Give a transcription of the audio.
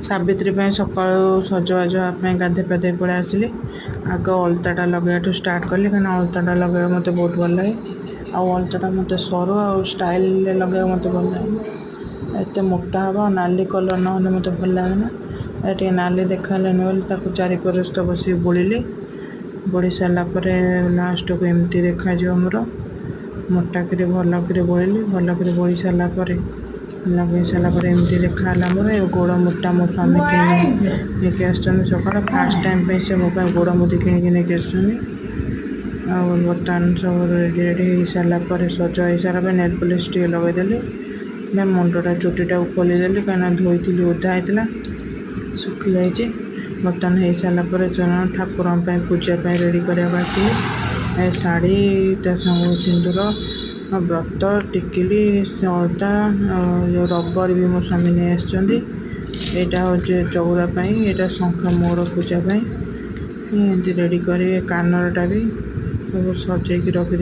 सावित्री सकाळू सजबाज हाँपाई गाधे पाधे पड़े आसिली आग अलताटा लगे स्टार्ट कली कहीं अलताटा लगे मत बहुत भल लगे अलताटा मत सरू आ स्टाइल लगे मत भल लगे एत मोटा हम नाली कलर ना मत भल लगे ये नाली देखाले बोली चारि परस्त बस बोलिली बोड़ी सारापर लास्ट को एमती देखा मोर मोटा कर भल कर बोलिली भल कर बोड़ी सारापर लगे सारापर एमती देखा मोर गोड़ मोटा मो स्वामी लेके आसुँच सका फास्ट टाइम पे से मो गोड़ मुदी किनिक बर्तमान सब रेडी रेडी हो सारापर सज हो सारा नेल पॉलिश टे लगेदेली मुंडटा चुटीटा खोलीदेली कहीं धोई ओदा होता सुखी जाइए बर्तमान हो सारापर ठाकुर पूजापी रेडी करने आसिले शाढ़ी संग सिंदूर व्रत टिकिली अलता जो रबर भी मो स्वामी नहीं आसटा हूँ चौरापाई यहाँ शंख मोड़ पूजापी एमती रेडी कर कानरटा भी सब सजेक रखी